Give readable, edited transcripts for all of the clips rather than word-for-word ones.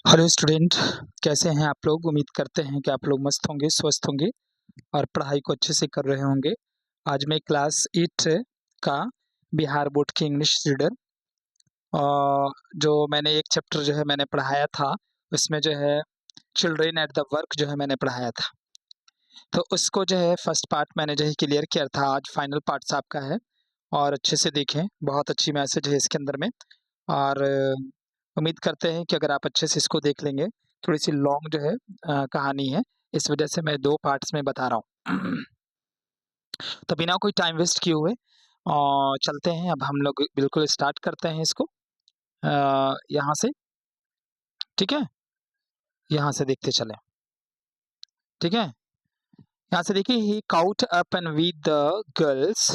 Hello student, कैसे हैं आप लोग? उम्मीद करते हैं कि आप लोग मस्त होंगे, स्वस्थ होंगे और पढ़ाई को अच्छे से कर रहे होंगे। आज मैं क्लास 8 का बिहार बोर्ड की इंग्लिश रीडर जो मैंने एक चैप्टर जो है मैंने पढ़ाया था, उसमें जो है चिल्ड्रेन एट द वर्क जो है मैंने पढ़ाया था। तो उसको जो है फर्स्ट पार्ट मैंने जो है क्लियर किया था। आज फाइनल पार्ट्स आपका है और अच्छे से देखें, बहुत अच्छी मैसेज है इसके अंदर में। और उम्मीद करते हैं कि अगर आप अच्छे से इसको देख लेंगे। थोड़ी-सी लॉन्ग जो है कहानी है, इस वजह से मैं 2 पार्ट्स में बता रहा हूँ। तो बिना कोई टाइम वेस्ट किए हुए चलते हैं। अब हम लोग बिल्कुल स्टार्ट करते हैं इसको यहाँ से, ठीक है? यहाँ से देखते चलें, ठीक है? यहाँ से देखिए, he caught up and with the girls,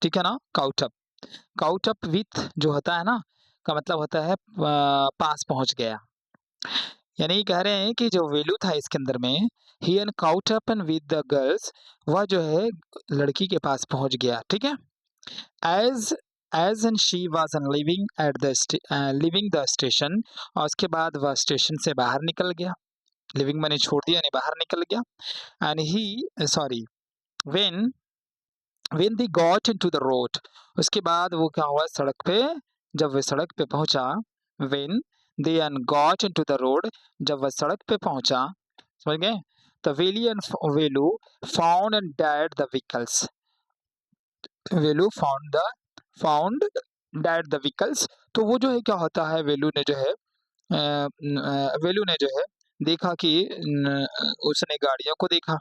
ठीक है ना? काउट अप विथ जो होता है ना, का मतलब होता है पास पहुँच गया। यानी कह रहे हैं कि जो वेलू था इसके अंदर में, he an caught up and with the girls, वह जो है लड़की के पास पहुंच गया, ठीक है। As as and she was an living at the living the station, और उसके बाद वह स्टेशन से बाहर निकल गया। लिविंग मैंने छोड़ दिया, यानी बाहर निकल गया। And he sorry when when they got into the road, उसके बाद वो क्या हुआ, सड़क पे, जब वे सड़क पे पहुंचा, when they an got into the road, जब वह सड़क पे पहुंचा, समझ गए? तो Velu found and that the vehicles, Velu found that the vehicles. तो वो जो है क्या होता है, वेलू ने जो है वेलू ने जो है देखा कि उसने गाड़ियों को देखा,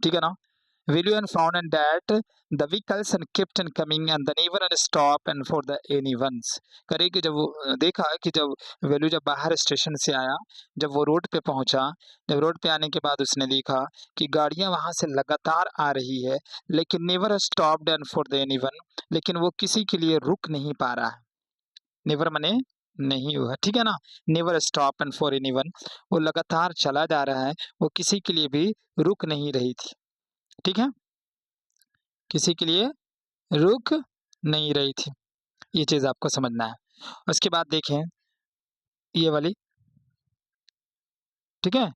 ठीक है ना? William found and that the vehicles and kept on coming and the never and stop and for the anyone's, करे कि जब वो देखा कि जब वेलू जब बाहर स्टेशन से आया, जब वो रोड पे पहुंचा, जब रोड पे आने के बाद उसने देखा कि गाड़ियां वहां से लगातार आ रही है, लेकिन never stopped and for the anyone, लेकिन वो किसी के लिए रुक नहीं पा रहा है। नेवर मने नहीं हुआ, ठीक है ना? Never stop and for anyone, वो लगातार चला जा रहा है, वो किसी के लिए भी रुक नहीं रही थी, ठीक है? किसी के लिए रुक नहीं रही थी। ये चीज़ आपको समझना है। उसके बाद देखें ये वाली, ठीक है?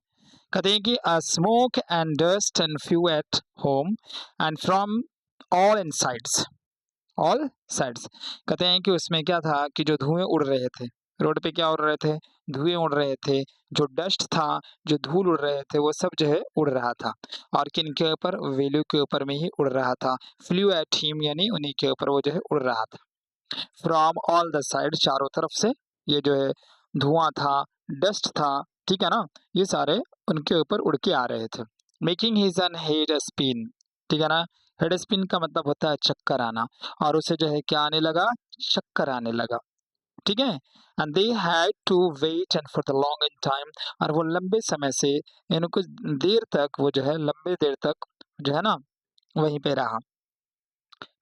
कहते हैं कि smoke and dust and few at home and from all all sides. कहते हैं कि उसमें क्या था कि जो धुएँ उड़ रहे थे, रोड पे क्या उड़ रहे थे? धुएँ उड़ रहे थे, जो डस्ट था, जो धूल उड़ रहे थे, वो सब जो है उड़ रहा था। और किनके ऊपर? वेल्यू के ऊपर में ही उड़ रहा था। फ्लू एट हिम, यानी उन्हीं के ऊपर वो जो है उड़ रहा था। फ्रॉम ऑल द साइड, चारों तरफ से ये जो है धुआं था, डस्ट था, ठीक है ना? ये सारे उनके ऊपर उड़ के आ रहे थे। Making his an head spin, ठीक है ना? हेड स्पिन का मतलब होता है चक्कर आना, और उसे जो है क्या आने लगा? चक्कर आने लगा, ठीक है? And they had to wait and for the long in time, और वो लंबे समय से, यानी कुछ देर तक वो जो है लंबे देर तक जो है ना वहीं पे रहा,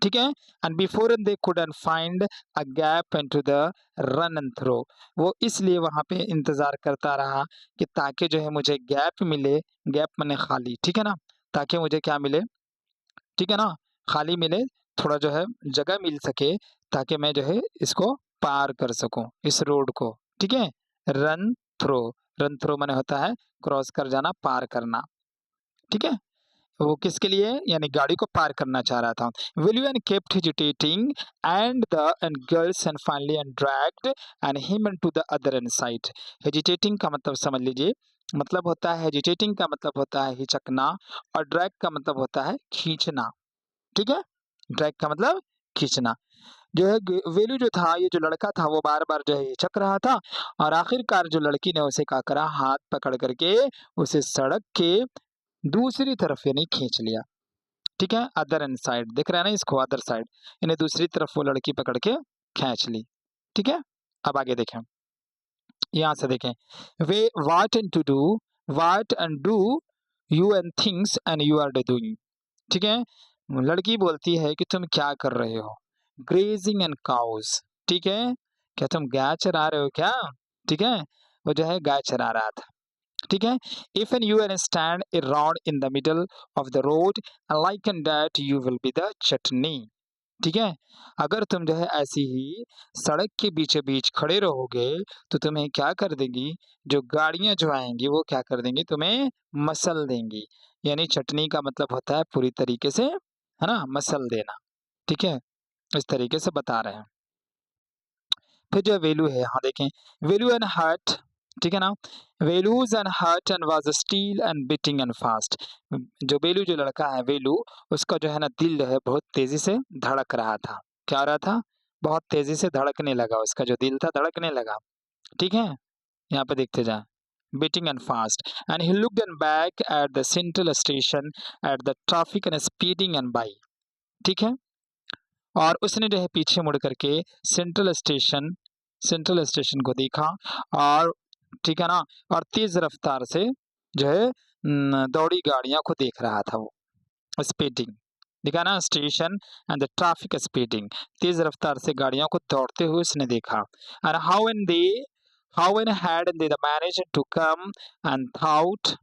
ठीक है? And before they could and find a gap into the run and throw, वो इसलिए वहां पे इंतजार करता रहा कि ताकि जो है मुझे गैप मिले, गैप माने खाली, ठीक है ना? ताकि मुझे क्या मिले, ठीक है ना? खाली मिले, थोड़ा जो है जगह मिल सके, ताकि मैं जो है इसको पार कर सकूं, इस रोड को, ठीक है? रन थ्रो, रन थ्रो माने होता है क्रॉस कर जाना, पार करना, ठीक है? वो किसके लिए? यानी गाड़ी को पार करना चाह रहा था। William kept hesitating and the end girls and finally and dragged and him into the other and side. Hesitating का मतलब समझ लीजिए, मतलब होता है, हेजिटेटिंग का मतलब होता है हिचकना, और ड्रैग का मतलब होता है खींचना, ठीक है? ड्रैग का मतलब खींचना। जो है वेलू जो था, ये जो लड़का था, वो बार बार जो है हिचक रहा था, और आखिरकार जो लड़की ने उसे क्या करा, हाथ पकड़ करके उसे सड़क के दूसरी तरफ यानी खींच लिया, ठीक है? अदर एंड साइड दिख रहा है ना इसको, अदर साइड, यानी दूसरी तरफ वो लड़की पकड़ के खींच ली, ठीक है? अब आगे देखें, यहाँ से देखें, वे what and to do, what and do you and things and you are doing, ठीक है? लड़की बोलती है कि तुम क्या कर रहे हो? ग्रेजिंग एंड काउज, ठीक है? क्या तुम गाय चरा रहे हो क्या? ठीक है? वो जो है गाय चरा रहा था, ठीक है? If an you an stand around in the middle of the road like and that you will be the chutney, ठीक है। अगर तुम जो है ऐसी ही सड़क के बीचों बीच खड़े रहोगे तो तुम्हें क्या कर देंगी, जो गाड़ियां जो आएंगी वो क्या कर देंगी, तुम्हें मसल देंगी। यानी चटनी का मतलब होता है पूरी तरीके से, है ना, मसल देना। ठीक है, इस तरीके से बता रहे हैं। फिर जो वेलू है, हाँ देखें, वेलू एंड हार्ट, ठीक है ना, Velu's and heart and was still and beating and fast. जो वेलू जो लड़का है वेलू, उसका जो है ना दिल जो है बहुत तेजी से धड़क रहा था। क्या हो रहा था, बहुत तेजी से धड़कने लगा, उसका जो दिल था धड़कने लगा। ठीक है, यहाँ पे देखते जाए, beating and fast and he looked and back at the central station at the traffic and speeding and by. ठीक है, और उसने जो है पीछे मुड़ करके सेंट्रल स्टेशन को देखा, और ठीक है ना, और तेज रफ्तार से जो है दौड़ी गाड़ियां को देख रहा था वो, स्पीडिंग, देखा ना, station and the traffic speeding, तेज रफ्तार से गाड़ियों को दौड़ते हुए उसने देखा। And how an had they manage to come and thought,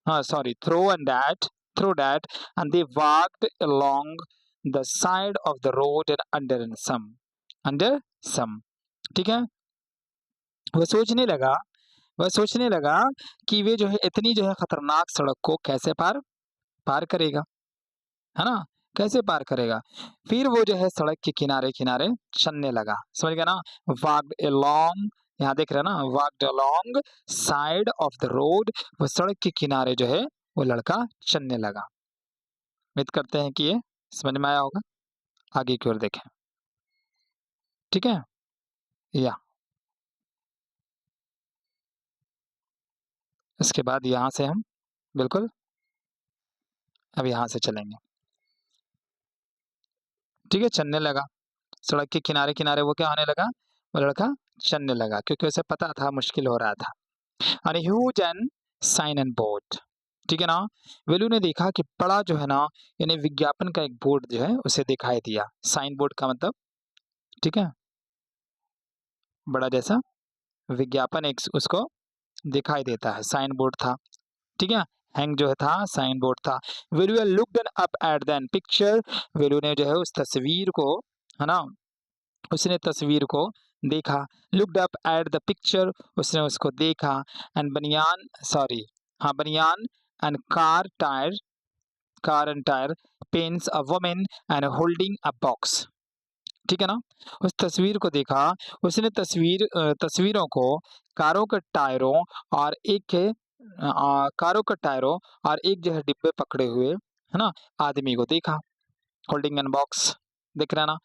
sorry, through that, and they walked along the side of the road and under some, ठीक है। वह सोचने लगा वह सोचने लगा कि वे जो है इतनी जो है खतरनाक सड़क को कैसे पार पार करेगा, है ना, कैसे पार करेगा। फिर वो जो है सड़क के किनारे किनारे चलने लगा, समझ गया ना, walked along, यहाँ देख रहे हैं ना, walked along side of the road, वो सड़क के किनारे जो है वो लड़का चलने लगा। उम्मीद करते हैं कि ये समझ में आया होगा। आगे की ओर देखें, ठीक है, या इसके बाद यहाँ से हम बिल्कुल अब यहाँ से चलेंगे। ठीक है, चलने लगा, सड़क के किनारे किनारे वो क्या होने लगा, वो लड़का चलने लगा, क्योंकि उसे पता था मुश्किल हो रहा था। और huge and sign and board, ठीक है ना, वेलू ने देखा कि बड़ा जो है ना, यानी विज्ञापन का एक बोर्ड जो है उसे दिखाई दिया। साइन बोर्ड का मतलब, ठीक है, बड़ा जैसा विज्ञापन एक उसको दिखाई देता है, साइन बोर्ड था। ठीक है, हैंग जो है था, साइन बोर्ड था। Velu looked up at than picture, Velu ने जो है उस तस्वीर को, है ना, उसने तस्वीर को देखा। Looked up at the picture, उसने उसको देखा। एंड बनियान, सॉरी, हाँ, बनियान and car and tyre paints a woman and holding a box, ठीक है ना, उस तस्वीर को देखा। उसने तस्वीरों को कारों के टायरों और कारों के टायरों और एक जो है डिब्बे पकड़े हुए, है ना, आदमी को देखा। होल्डिंग एन बॉक्स, दिख रहा है ना,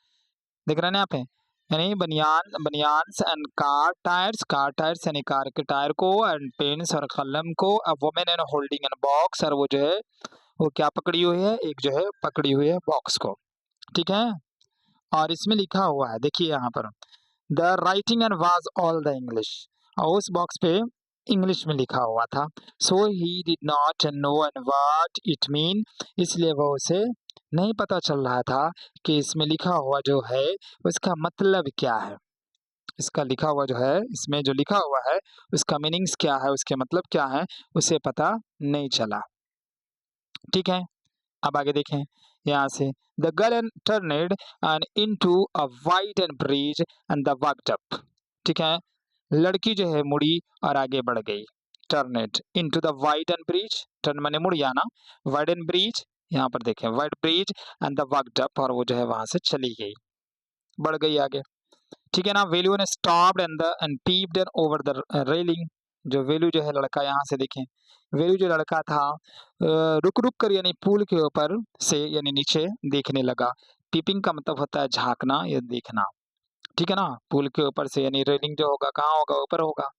दिख रहा है ना यहाँ पे, यानी बनियान्स एंड कार टायर्स यानी कार के टायर को, एंड पेन्स और कलम को, a women and holding an box, और वो जो है वो क्या पकड़ी हुई है, एक जो है पकड़ी हुई है बॉक्स को। ठीक है, और इसमें लिखा हुआ है, देखिए यहाँ पर, the writing and was all the English, और उस बॉक्स पे इंग्लिश में लिखा हुआ था। So he did not know and what it mean, इसलिए वो उसे नहीं पता चल रहा था कि इसमें लिखा हुआ जो है उसका मतलब क्या है। इसका लिखा हुआ जो है, इसमें जो लिखा हुआ है उसका मीनिंग्स क्या है, उसके मतलब क्या है, उसे पता नहीं चला। ठीक है, अब आगे देखें यहाँ से, the girl turned and into a wide and bridge and the walked up, ठीक है, लड़की जो है मुड़ी और आगे बढ़ गई। Turned into the wide and bridge, turn माने मुड़ जाना, वाइड एंड ब्रिज, यहाँ पर देखें wide bridge and the walked up, और वो जो है वहां से चली गई, बढ़ गई आगे। ठीक है ना, वेल्यू ने stopped and peeped and over the railing, जो वेल्यू जो है लड़का, यहाँ से देखें, वेल्यू जो लड़का था रुक रुक कर यानी पुल के ऊपर से यानी नीचे देखने लगा। पीपिंग का मतलब होता है झांकना या देखना, ठीक है ना, पुल के ऊपर से यानी रेलिंग जो होगा कहाँ होगा, ऊपर होगा।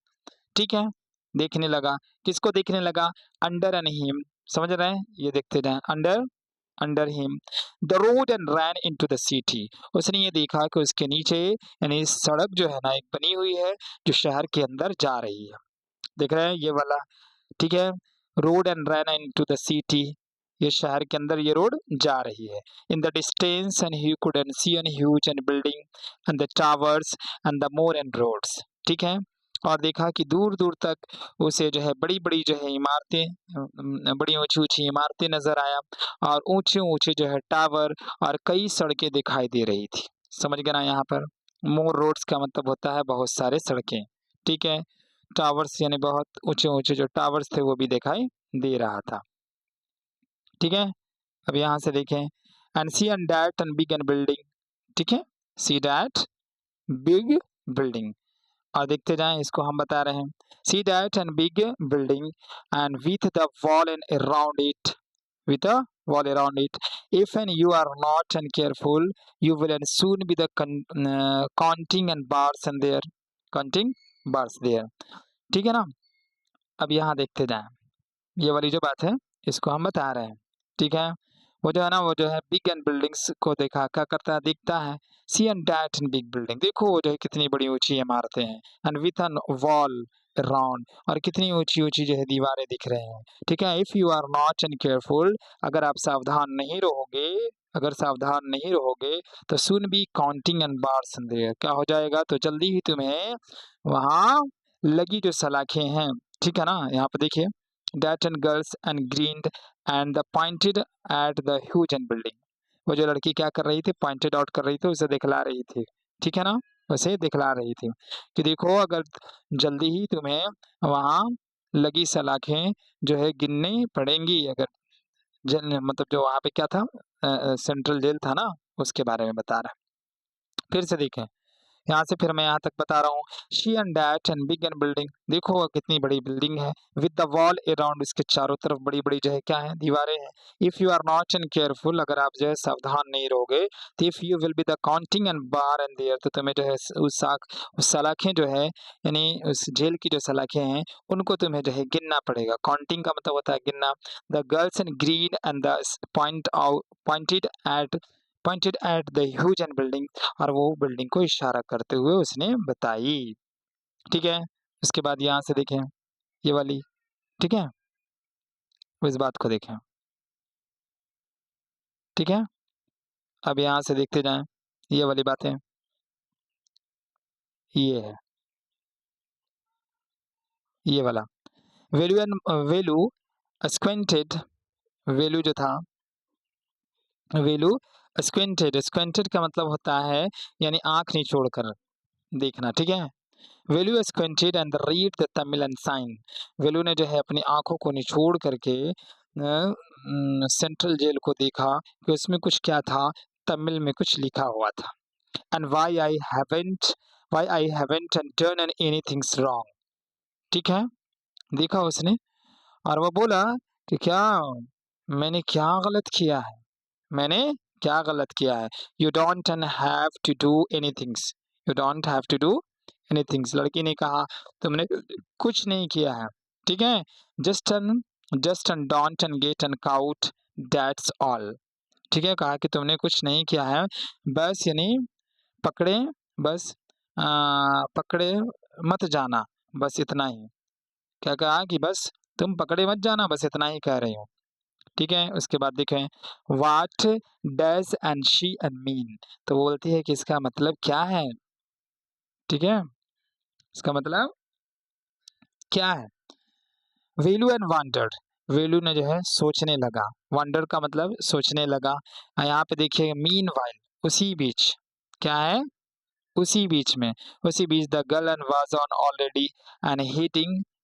ठीक है, देखने लगा, किसको देखने लगा, अंडर एंड हिम, समझ रहे हैं, ये देखते जाए, under under him the road and ran into the city, उसने ये देखा कि उसके नीचे यानी सड़क जो है ना एक बनी हुई है जो शहर के अंदर जा रही है, देख रहे हैं ये वाला, ठीक है, road and ran into the city, ये शहर के अंदर ये रोड जा रही है। In the distance and he could and see an huge and building and the towers and the more and roads, ठीक है, और देखा कि दूर-दूर तक उसे जो है बड़ी-बड़ी जो है इमारतें बड़ी ऊँची-ऊँची इमारतें नज़र आया और ऊँचे-ऊँचे जो है टावर और कई सड़कें दिखाई दे रही थी। समझ गए ना यहाँ पर? मोर रोड्स का मतलब होता है बहुत सारे सड़कें, ठीक है? टावर्स यानी बहुत ऊँचे-ऊँचे जो टावर्स थे वो भी दिखाई दे रहा था, ठीक है? अब यहाँ से देखें and see and that and big and building, ठीक है? सी दैट बिग बिल्डिंग और देखते जाएँ इसको हम बता रहे हैं। See that and big building and with the wall and around it with a wall around it. If and you are not and careful, you will and soon be the counting and bars and there. Counting bars there. ठीक है ना? अब यहाँ देखते जाएं। ये वाली जो बात है इसको हम बता रहे हैं, ठीक है? वो जो है ना वो जो है बिग एंड बिल्डिंग्स को देखा क्या करता है दिखता है see and that and big building देखो वो जो है कितनी बड़ी ऊंची इमारतें हैं and with an wall round और कितनी ऊंची ऊंची जो है दीवारें दिख रहे हैं, ठीक है? If you are not and careful अगर आप सावधान नहीं रहोगे अगर सावधान नहीं रहोगे तो soon be counting and bars there क्या हो जाएगा तो जल्दी ही तुम्हें वहां लगी जो सलाखें हैं, ठीक है ना? यहाँ पे देखिए that and girls and grinned and the pointed at the huge and building. वो जो लड़की क्या कर रही थी पॉइंटेड आउट कर रही थी उसे दिखला रही थी, ठीक है ना? उसे दिखला रही थी कि देखो अगर जल्दी ही तुम्हें वहां लगी सलाखें जो है गिननी पड़ेंगी अगर मतलब जो वहां पे क्या था सेंट्रल जेल था ना उसके बारे में बता रहा है। फिर से देखें यहाँ से फिर मैं यहाँ तक बता रहा हूँ she and that and big and building देखो वो कितनी बड़ी बिल्डिंग है विद द वॉल अराउंड इसके चारों तरफ बड़ी बड़ी जो है क्या है दीवारें हैं। If you are not and careful अगर आप जो है सावधान नहीं रहोगे तो if you will be the counting and bar and there तो तुम्हें जो है उस सलाखें जो है यानी उस जेल की जो सलाखें हैं उनको तुम्हें जो है गिनना पड़ेगा। काउंटिंग का मतलब होता है गिनना। The girls and green and the pointed at the huge and building और वो बिल्डिंग को इशारा करते हुए उसने बताई, ठीक है? उसके बाद यहाँ से देखें ये वाली, ठीक है? इस बात को देखें, ठीक है? अब यहाँ से देखते जाएं ये वाली बातें ये है ये वाला वैल्यू एंड वैल्यू स्क्वेंटेड वैल्यू जो था वैल्यू स्क्वेंटेड का मतलब होता है यानी आंख निचोड़ कर देखना, ठीक है? Velu squinted and read the Tamil and sign Velu ने जो है अपनी आंखों को निचोड़ करके सेंट्रल जेल को देखा कि उसमें कुछ क्या था तमिल में कुछ लिखा हुआ था and why I haven't and done anything wrong, ठीक है? देखा उसने और वो बोला कि क्या मैंने क्या गलत किया है मैंने क्या गलत किया है। You don't have to do anythings you don't have to do anythings लड़की ने कहा तुमने कुछ नहीं किया है, ठीक है? Just and don't and get and caught that's all, ठीक है? कहा कि तुमने कुछ नहीं किया है बस यानी पकड़े बस पकड़े मत जाना बस इतना ही। क्या कहा कि बस तुम पकड़े मत जाना बस इतना ही कह रही हूँ, ठीक है? उसके बाद देखें what does and she and mean तो वो बोलती है कि इसका मतलब क्या है, ठीक है? इसका मतलब क्या है? वेलू एंड वंडर्ड वेलू ने जो है सोचने लगा वंडर का मतलब सोचने लगा। यहाँ पे देखिए मीन वाइल उसी बीच क्या है उसी बीच the girl and was on already and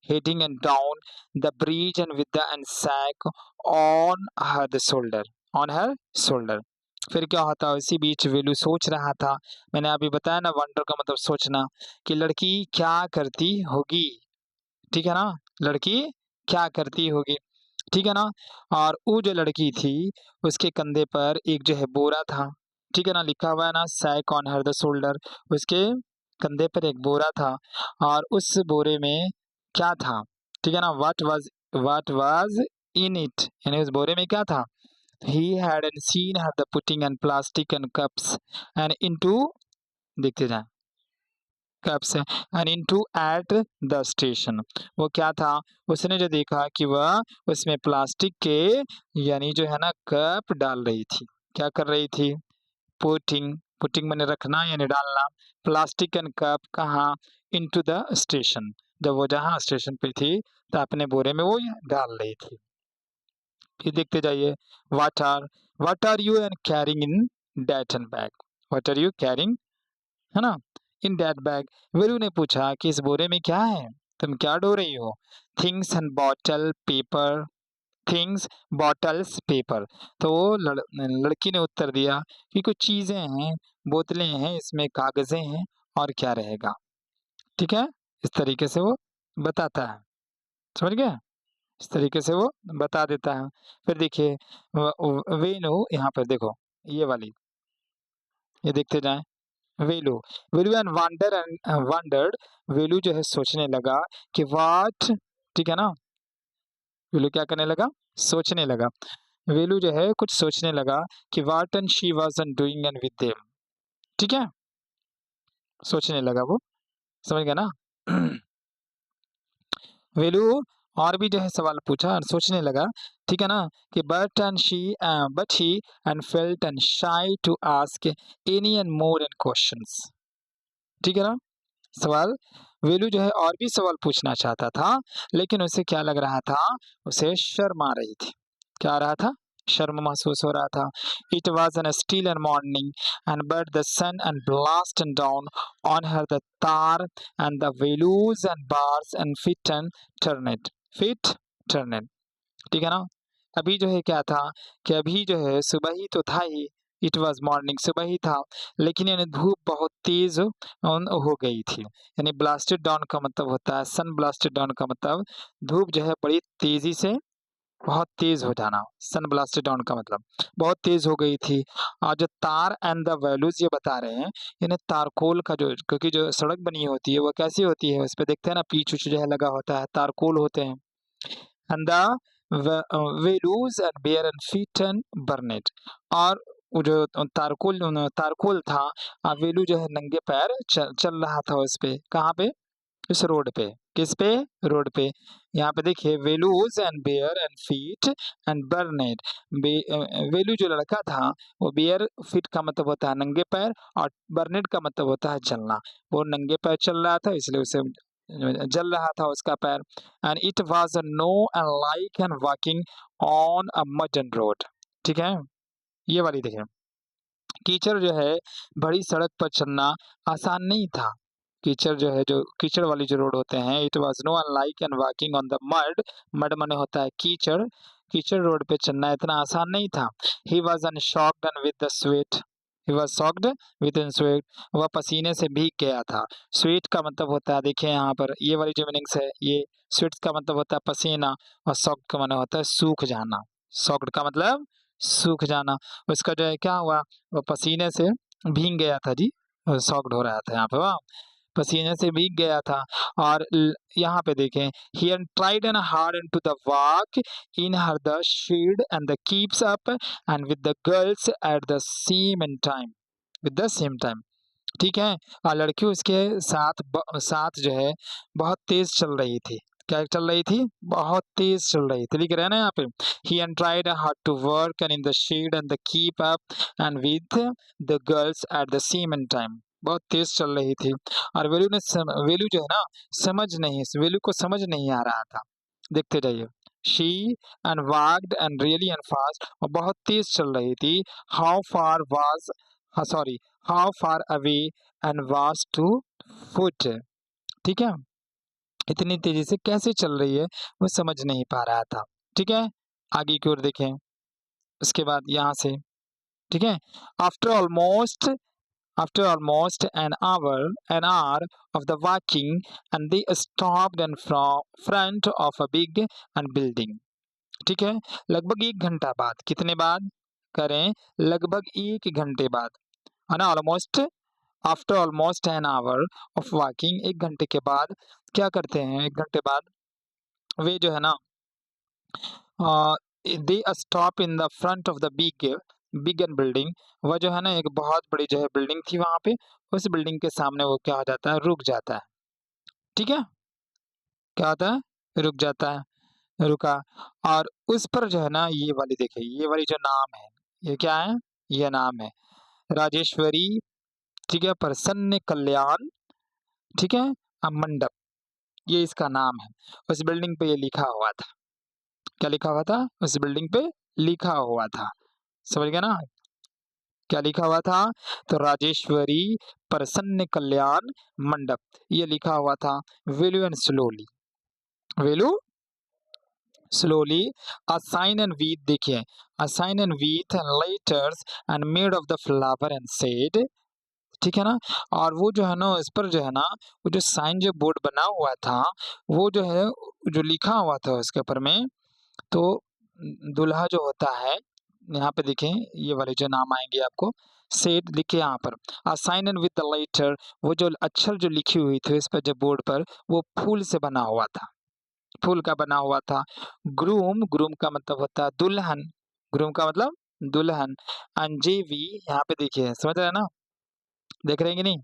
heading and down the bridge and with the and sack on her shoulder फिर क्या होता है उसी बीच वेलू सोच रहा था। मैंने अभी बताया ना वंडर का मतलब सोचना कि लड़की क्या करती होगी, ठीक है ना? लड़की क्या करती होगी, ठीक है ना? और वो जो लड़की थी उसके कंधे पर एक जो है बोरा था, ठीक है ना? लिखा हुआ है ना sack on her the shoulder उसके कंधे पर एक बोरा था और उस बोरे में क्या था, ठीक है ना? व्हाट वाज इन इट यानी उस बोरे में क्या था। He had and scene her the putting and plastic and cups and into देखते जाएं cups and into at the station वो क्या था उसने जो देखा कि वह उसमें प्लास्टिक के यानी जो है ना कप डाल रही थी। क्या कर रही थी? पुटिंग पुटिंग मैंने रखना यानी डालना। प्लास्टिक एंड कप कहाँ इनटू द स्टेशन। जब वो जहाँ स्टेशन पे थी तो अपने बोरे में वो ये डाल रही थी। फिर देखते जाइए, what are you and carrying in that and bag, what are you carrying, है ना, इन दैट बैग। वीरू ने पूछा कि इस बोरे में क्या है, तुम क्या ढो रही हो? Things and bottle paper, things bottles paper. तो वो लड़की ने उत्तर दिया कि कुछ चीजें हैं, बोतलें हैं, इसमें कागजें हैं, और क्या रहेगा। ठीक है, इस तरीके से वो बताता है, समझ गए? इस तरीके से वो बता देता है। फिर देखिए वेनु, यहाँ पर देखो ये वाली, ये देखते जाएं। वेलू, वेलू एंड वंडर्ड, वेलू जो है सोचने लगा कि वाट, ठीक है ना, वेलू क्या करने लगा, सोचने लगा। वेलू जो है कुछ सोचने लगा कि what and she wasn't doing and with them, ठीक है, सोचने लगा वो, समझ गया ना। वेलू और भी जो है सवाल पूछा और सोचने लगा, ठीक है ना, कि but he and felt and shy to ask any and more and questions, ठीक है ना। सवाल, वेलू जो है और भी सवाल पूछना चाहता था, लेकिन उसे क्या लग रहा था, उसे शर्म आ रही थी। क्या आ रहा था, शर्म महसूस हो रहा था। It was an still and morning and but the sun and blast and down on her the tar and the Velu's and bars and feet turned, ठीक है ना। अभी जो है क्या था कि अभी जो है सुबह ही तो था ही, इट वॉज मॉर्निंग, सुबह ही था, लेकिन यानी धूप बहुत तेज हो गई थी। यानी ब्लास्टेड डाउन का मतलब होता है, सन ब्लास्टेड डाउन का मतलब धूप जो है बड़ी तेजी से बहुत तेज हो जाना, सन ब्लास्टेड डाउन का मतलब बहुत तेज हो गई थी। और जो तार एंड द वैल्यूज ये बता रहे हैं, यानी तारकोल का जो, क्योंकि जो सड़क बनी होती है वो कैसी होती है, उस पर देखते हैं ना पीछ उछ जो है लगा होता है, तारकोल होते हैं। And the Velu's and bare and feet and burnt, और वो जो तारकोल था, वेलू जो है नंगे पैर चल रहा था उस पे, कहाँ पे, इस रोड पे, किस पे, रोड पे। यहाँ पे देखिए Velu's and bare and feet and burnt, Velu जो लड़का था वो बेयर फीट का मतलब होता है नंगे पैर, और बर्नेट का मतलब होता है जलना। वो नंगे पैर चल रहा था इसलिए उसे जल रहा था उसका पैर। And it was no and like and walking on a modern road, ठीक है। ये वाली देखिए, कीचड़ जो है बड़ी सड़क पर चलना आसान नहीं था। कीचड़ जो है, जो कीचड़ वाली जो रोड होते हैं, it was know unlike and walking on the mud, mud माने होता है कीचड़, कीचड़ रोड पे चलना इतना आसान नहीं था। He was unshocked and with the sweat, he was shocked with in sweat, वह पसीने से भीग गया था। स्वेट का मतलब होता है, देखिए यहाँ पर ये वाली जो मीनिंग्स है, ये स्वेट का मतलब होता है पसीना, और सॉक्ड का मतलब होता है सूख जाना। सॉक्ड का मतलब सूख जाना। उसका जो है क्या हुआ, वो पसीने से भीग गया था जी, सॉक्ड हो रहा था यहाँ पे, वाह, पसीने से भीग गया था। और यहाँ पे देखें, he tried and hard into the walk in her the shield and the keeps up and with the girls at the same time, with the same time, ठीक है। और लड़की उसके साथ जो है बहुत तेज चल रही थी। क्या चल रही थी, बहुत तेज चल रही थी, लिख रहे हैं ना यहाँ पे, he tried hard to work and in the shade and the keep up and with the girls at the same time, बहुत तेज चल रही थी। और वेलू जो है ना, वेलू को समझ नहीं आ रहा था। देखते जाइए, she and walked and really and fast, और बहुत तेज चल रही थी। How far was, sorry, how far away and was two foot, ठीक है, इतनी तेजी से कैसे चल रही है वो समझ नहीं पा रहा था, ठीक है। आगे की ओर देखें, उसके बाद यहाँ से, ठीक है, after almost after almost an hour of the walking, and they stopped in front of a big and building, ठीक है। लगभग 1 घंटा बाद, कितने बाद करें, लगभग 1 घंटे बाद, है ना, almost, after almost an hour of walking, 1 घंटे के बाद क्या करते हैं, 1 घंटे बाद वे जो है ना, they stop in the front of the big and building, वह जो है ना एक बहुत बड़ी जो है बिल्डिंग थी वहां पे, उस बिल्डिंग के सामने वो क्या हो जाता है, रुक जाता है, ठीक है, क्या होता है, रुक जाता है, रुका। और उस पर जो है ना ये वाली देखिए, ये वाली जो नाम है, ये क्या है, ये नाम है राजेश्वरी, ठीक है, प्रसन्न कल्याण, ठीक है, मंडप, ये इसका नाम है। उस बिल्डिंग पे ये लिखा हुआ था। क्या लिखा हुआ था? उस बिल्डिंग पे लिखा हुआ था। समझ गए ना? क्या लिखा हुआ था? तो राजेश्वरी प्रसन्न कल्याण मंडप, ये लिखा हुआ था। Value and slowly, value slowly, a sign and wreath, देखिए, a sign and wreath and letters and made of the flower and said, ठीक है ना। और वो जो है ना, इस पर जो है ना, वो जो साइन जो बोर्ड बना हुआ था, वो जो है, जो लिखा हुआ था उसके ऊपर में, तो दूल्हा जो होता है, यहाँ पे देखें, ये वाले जो नाम आएंगे आपको, सेड लिखे यहाँ पर, a sign and with the letter, वो जो अक्षर जो लिखी हुई थी इस पर जो बोर्ड पर, वो फूल से बना हुआ था, फूल का बना हुआ था। ग्रूम, ग्रूम का मतलब होता है दुल्हन, ग्रूम का मतलब दुल्हन। अंजीवी, यहाँ पे देखिए, समझ रहे हैं ना, देख रहे हैं कि नहीं?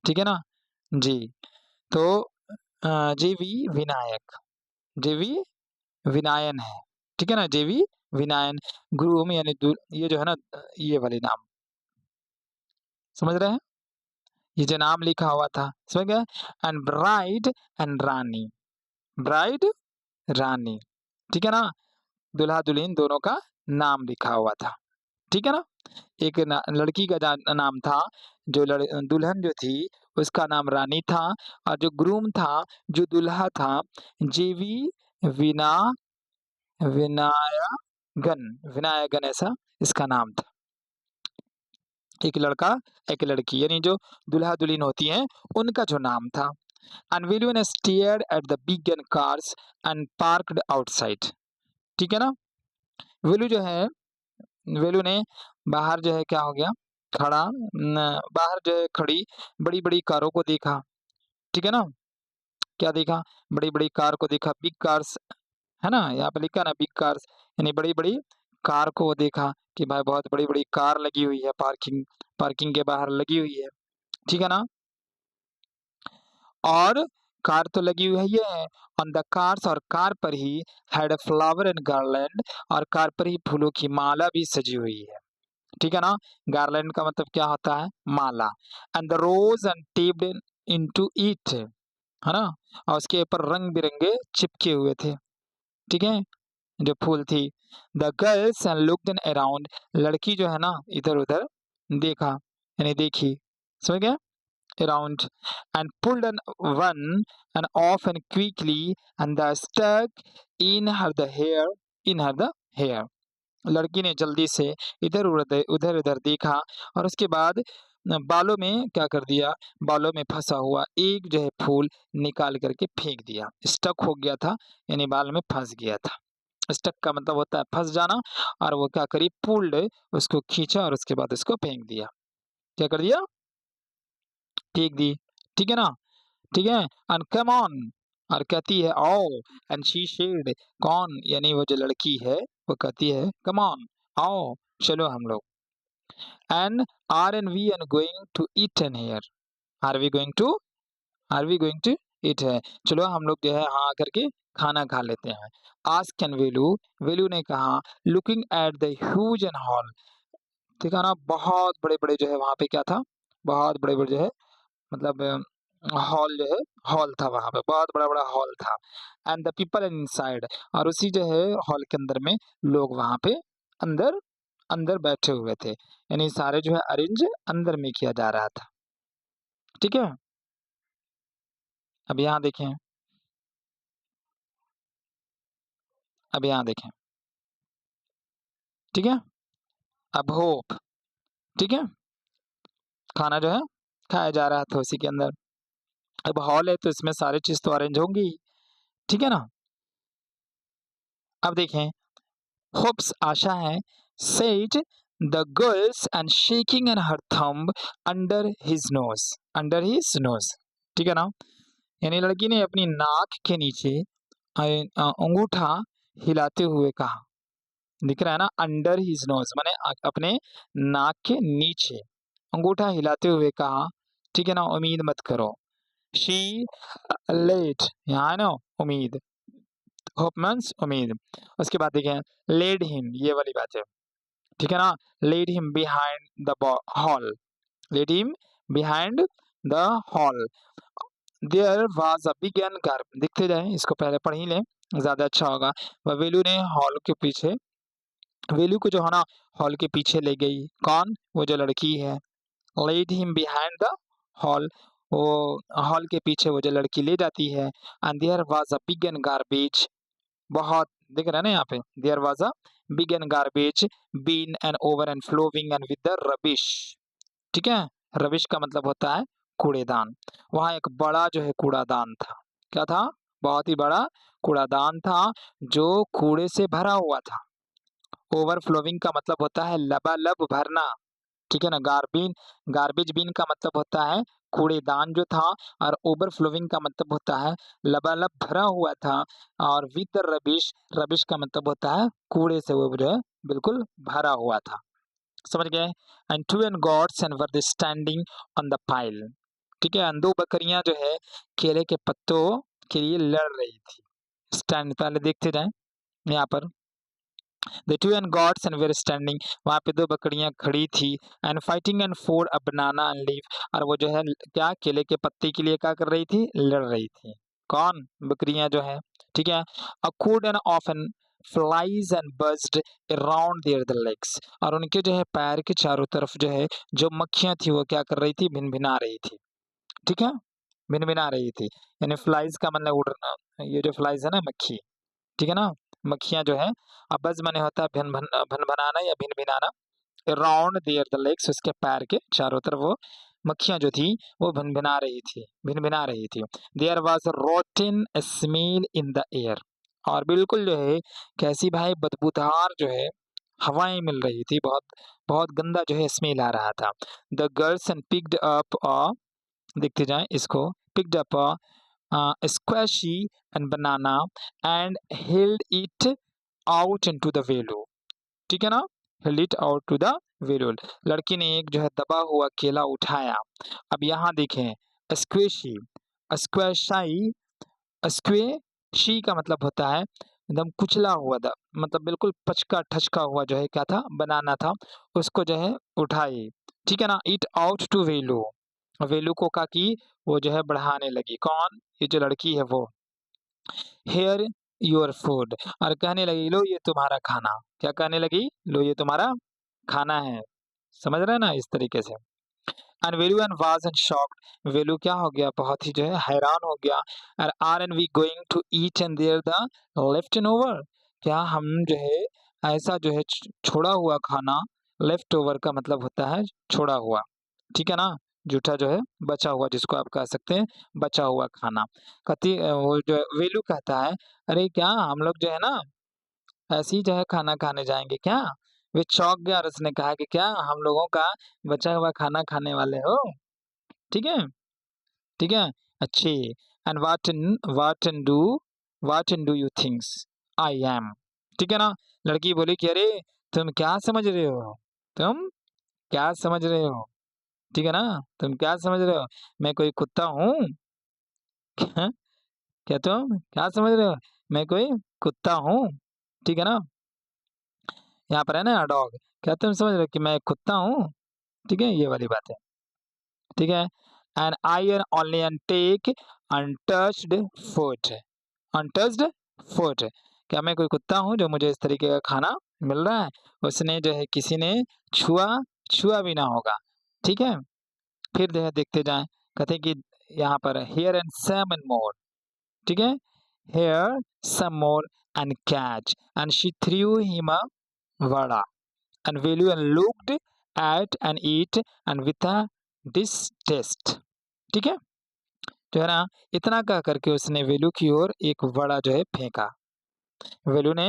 ठीक है ना जी। तो जेवी विनायक, जेवी विनायन है, ठीक है ना, जेवी विनायन। ग्रूम यानी ये जो है ना, ये वाले नाम, समझ रहे हैं? ये जो नाम लिखा हुआ था, समझ गए? And bride and rani, bride रानी, ठीक है ना, दूल्हा दुल्हन दोनों का नाम लिखा हुआ था, ठीक है ना। एक लड़की का नाम था, जो दुल्हन जो थी उसका नाम रानी था, और जो ग्रूम था, जो दूल्हा था, जेवी विना विनायगन, विनायगन ऐसा इसका नाम था। एक लड़का एक लड़की, यानी जो दूल्हा दुल्हन होती हैं उनका जो नाम था। And William stared at the big gun cars and parked outside, ठीक है ना। वेलू जो है, वेलू ने बाहर जो है क्या हो गया, खड़ा बाहर जो है खड़ी बड़ी बड़ी कारों को देखा, ठीक है ना। क्या देखा? बड़ी बड़ी कार को देखा, बिग कार्स, है ना, यहाँ पे लिखा ना बिग कार्स, यानी बड़ी बड़ी कार को वो देखा कि भाई बहुत बड़ी बड़ी कार लगी हुई है, पार्किंग पार्किंग के बाहर लगी हुई है, ठीक है ना। और कार तो लगी हुई है, ऑन द कार्स, और कार पर he had a flower and garland, और कार पर ही फूलों की माला भी सजी हुई है, ठीक है ना। गार्लैंड का मतलब क्या होता है? माला। And the rose and tapped into it, है ना, और उसके ऊपर रंग बिरंगे चिपके हुए थे, ठीक है, जो फूल थी। The girls and looked around, लड़की जो है ना इधर उधर देखा, यानी देखी, समझ गया, around, and pulled an one and off and quickly, and the stuck in her the hair, in her the hair, लड़की ने जल्दी से इधर उधर उधर देखा, और उसके बाद बालों में क्या कर दिया, बालों में फंसा हुआ एक जो है फूल निकाल करके फेंक दिया। स्टक हो गया था, यानी बाल में फंस गया था। स्टक का मतलब होता है फंस जाना, और वो क्या करी, पुल्ड, उसको खींचा और उसके बाद उसको फेंक दिया। क्या कर दिया? फेंक दी, ठीक है ना, ठीक है। एंड कम ऑन, और कहती है आओ, एंड शी सेड, कौन, यानी वो जो लड़की है वो कहती है कम ऑन, आओ, चलो हम लोग। And are and we and going to eat an here, are we going to, are we going to eat है, चलो हम लोग जो है हाँ करके खाना खा लेते हैं। आस्क एंड वेलू, वेलू ने कहा, looking at the huge and hall, ठीक है ना, बहुत बड़े बड़े जो है वहां पे क्या था, बहुत बड़े बड़े जो है, मतलब हॉल जो है, हॉल था वहां पे, बहुत बड़ा बड़ा हॉल था। एंड द पीपल इनसाइड, और उसी जो है हॉल के अंदर में लोग वहां पे अंदर अंदर बैठे हुए थे, यानी सारे जो है अरेंज अंदर में किया जा रहा था, ठीक है। अब यहाँ देखें, अब यहाँ देखें, ठीक है। अब होप, ठीक है, खाना जो है खाया जा रहा था उसी के अंदर। अब हॉल है तो इसमें सारी चीज तो अरेंज होंगी, ठीक है ना। अब देखें, होप्स आशा है, says the girls and shaking and her thumb under his nose, under his nose, ठीक है ना, यानी लड़की ने अपनी नाक के नीचे अंगूठा हिलाते हुए कहा, दिख रहा है ना, अंडर हिज नोज माने अपने नाक के नीचे अंगूठा हिलाते हुए कहा, ठीक है ना, उम्मीद मत करो। शी लेट, यहाँ है ना उम्मीद, होप मीन्स उम्मीद। उसके बाद देखें, लेड हिम, ये वाली बात है, ठीक है ना, led him behind the hall, led him behind the hall, there was a big and garb, देखते जाएं, इसको पहले पढ़ ही लें, ज्यादा अच्छा होगा। वह वेलू ने हॉल के पीछे, वेलू को जो है ना हॉल के पीछे ले गई, कौन, वो जो लड़की है, led him behind the hall, वो हॉल के पीछे वो जो लड़की ले जाती है। And there was a big and garbage, बहुत दिख रहा है ना यहाँ पे, there was a big and garbage bin and over and flowing and with the rubbish, ठीक है, रबिश का मतलब होता है कूड़ेदान। वहां एक बड़ा जो है कूड़ादान था, क्या था, बहुत ही बड़ा कूड़ादान था जो कूड़े से भरा हुआ था। ओवरफ्लोविंग का मतलब होता है लबालब भरना, ठीक है ना। गार्बेज बिन का मतलब होता है कूड़ेदान जो था, और ओवरफ्लोविंग का मतलब होता है लबालब भरा हुआ था, और विद रबिश, रबिश का मतलब होता है कूड़े से वो जो है बिल्कुल भरा हुआ था, समझ गए। And to and gods and were they standing on the pile, ठीक है, दो बकरियां जो है केले के पत्तों के लिए लड़ रही थी। स्टैंड पहले देखते जाएं यहाँ पर, the two and gods and were standing, वहां पे दो बकरियां खड़ी थी, and fighting and for a banana and leaf, और वो जो है क्या केले के पत्ते के लिए क्या कर रही थी, लड़ रही थी, कौन, बकरियां जो है, ठीक है। A cloud and often flies and buzzed around there the legs, और उनके जो है पैर के चारों तरफ जो है जो मक्खियां थी वो क्या कर रही थी, भिनभिना रही थी, ठीक है, भिनभिना रही थी। यानी फ्लाइज का मतलब उड़ना, ये जो फ्लाइज है ना मक्खी, ठीक है ना, मक्खियां जो है, अब बज मने होता है भन भनाना या भिन भिनाना, अराउंड देयर द लेग्स, उसके पैर के चारों तरफ वो मक्खियां जो थी वो भिन भिना रही थी। There was rotten smell in the air, और बिल्कुल जो है कैसी भाई बदबूदार जो है हवाएं मिल रही थी, बहुत बहुत गंदा जो है स्मेल आ रहा था। The girls and picked up अ, देखते जाएं इसको, picked up squashy and banana and held it out into the value, ठीक है ना, held it out to the value, लड़की ने एक जो है दबा हुआ केला उठाया। अब यहाँ देखें squashy, squashy, squashy का मतलब होता है एकदम कुचला हुआ था, मतलब बिल्कुल पचका ठचका हुआ जो है क्या था, बनाना था, उसको जो है उठाई, ठीक है ना। इट आउट टू वेलू, वेलू को का की वो जो है बढ़ाने लगी, कौन, ये जो लड़की है वो, हेयर योर फूड, और कहने लगी लो ये तुम्हारा खाना, क्या कहने लगी, लो ये तुम्हारा खाना है, समझ रहे हैं ना, इस तरीके से। And Velu and was and shocked, Velu क्या हो गया, बहुत ही जो है हैरान हो गया। And are and we going to eat and there the left and over, क्या हम जो है ऐसा जो है छोड़ा हुआ खाना, लेफ्ट ओवर का मतलब होता है छोड़ा हुआ, ठीक है ना, जूठा जो है बचा हुआ, जिसको आप कह सकते हैं बचा हुआ खाना। वो जो वेलू कहता है, अरे क्या हम लोग जो है ना ऐसे ही जो है खाना खाने जाएंगे क्या। वे चौंक गया और उसने कहा कि क्या हम लोगों का बचा हुआ खाना खाने वाले हो, ठीक है, ठीक है, अच्छे। And what an do you thinks I am, ठीक है ना, लड़की बोली कि अरे तुम क्या समझ रहे हो, तुम क्या समझ रहे हो, ठीक है ना, तुम क्या समझ रहे हो, मैं कोई कुत्ता हूँ, क्या, क्या तुम क्या समझ रहे हो, मैं कोई कुत्ता हूँ, ठीक है ना, यहाँ पर है ना डॉग, क्या तुम समझ रहे हो कि मैं एक कुत्ता हूँ, ठीक है, ये वाली बात है, ठीक है। And I an only and take untouched food, untouched food, क्या मैं कोई कुत्ता हूँ जो मुझे इस तरीके का खाना मिल रहा है, उसने जो है किसी ने छुआ छुआ भी ना होगा, ठीक है। फिर जो है देखते जाएं, कहते हैं कि यहाँ पर here and some and more, ठीक है, here some more and catch, and she threw him a vada, and value and looked at and eat and with a distaste, ठीक है, जो है ना, इतना कह करके उसने वेलू की ओर एक वड़ा जो है फेंका, वेलू ने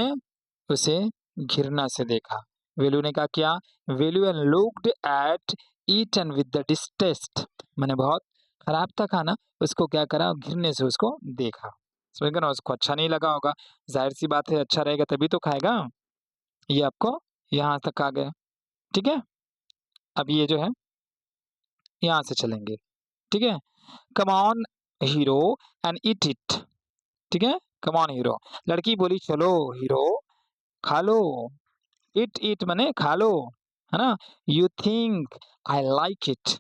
उसे घृणा से देखा, वेलू ने कहा क्या, Velu and looked at it and with the distaste, मैंने बहुत खराब था खाना, उसको क्या करा, घृणे से उसको देखा, समझ गए ना, उसको अच्छा नहीं लगा होगा, जाहिर सी बात है अच्छा रहेगा तभी तो खाएगा, ये आपको यहाँ तक आ गया, ठीक है। अब ये जो है यहाँ से चलेंगे, ठीक है, come on hero and eat it, ठीक है, कम ऑन हीरो, लड़की बोली चलो हीरो खा लो, इट इट मने खा लो, है ना, you think I like it,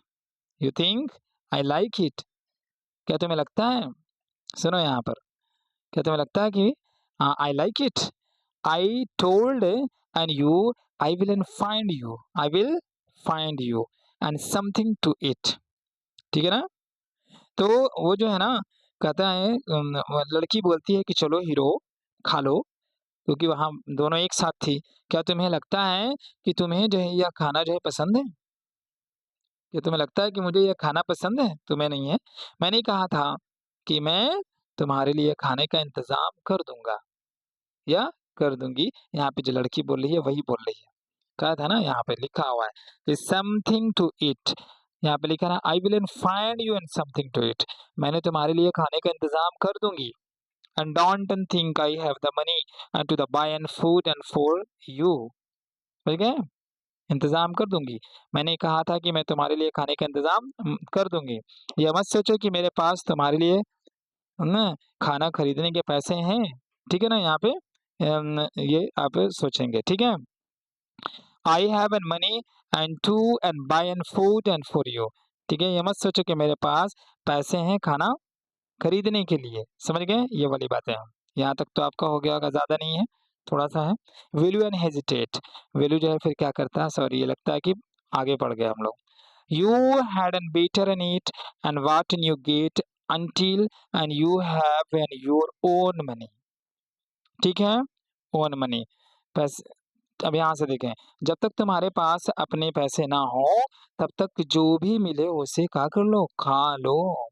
you think I like it, क्या तुम्हें लगता है, सुनो यहाँ पर, क्या तुम्हें लगता है कि I like it, I told and you, I will and find you, I will find you and something to it, ठीक है ना। तो वो जो है ना, कहता है लड़की बोलती है कि चलो हीरो खा लो, क्योंकि वहाँ दोनों एक साथ थी। क्या तुम्हें लगता है कि तुम्हें जो है यह खाना जो है पसंद है? क्या तुम्हें लगता है कि मुझे यह खाना पसंद है? तुम्हें नहीं है। मैंने कहा था कि मैं तुम्हारे लिए खाने का इंतज़ाम कर दूँगा या कर दूँगी। यहाँ पे जो लड़की बोल रही है वही बोल रही है। कहा था ना, यहाँ पे लिखा हुआ है कि समथिंग टू ईट, यहाँ पे लिखा है I will find you and something to eat, मैंने तुम्हारे लिए खाने का इंतज़ाम कर दूँगी। And don't think I have the money and to the buy and food and for you, ठीक है? इंतज़ाम कर दूँगी। मैंने कहा था कि मैं तुम्हारे लिए खाने का इंतज़ाम कर दूँगी। ये मत सोचो कि मेरे पास तुम्हारे लिए ना खाना खरीदने के पैसे हैं, ठीक है ना? यहाँ पे ये आप सोचेंगे, ठीक है? I have an money and to and buy an food and for you, ठीक है? ये मत सोचो कि मेरे पास पैसे हैं खाना खरीदने के लिए, समझ गए? ये वाली बातें हैं। यहाँ तक तो आपका हो गया होगा, ज़्यादा नहीं है, थोड़ा-सा है। Will you and hesitate, will you जो है फिर क्या करता है, सॉरी ये लगता है कि आगे बढ़ गए हम लोग। You had an beater an eat and what an you get until and you have an your own money, ठीक है? ओन मनी, पैसे, अब यहाँ से देखें, जब तक तुम्हारे पास अपने पैसे ना हो, तब तक जो भी मिले उसे क्या कर लो, खा लो,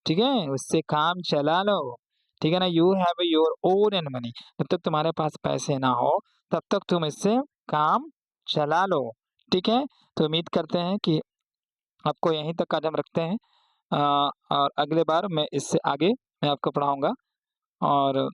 ठीक है? उससे काम चला लो, ठीक है ना? You have your own and money, जब तक तुम्हारे पास पैसे ना हो, तब तक तुम इससे काम चला लो, ठीक है? तो उम्मीद करते हैं कि आपको यहीं तक कदम रखते हैं। और अगले बार मैं इससे आगे मैं आपको पढ़ाऊँगा और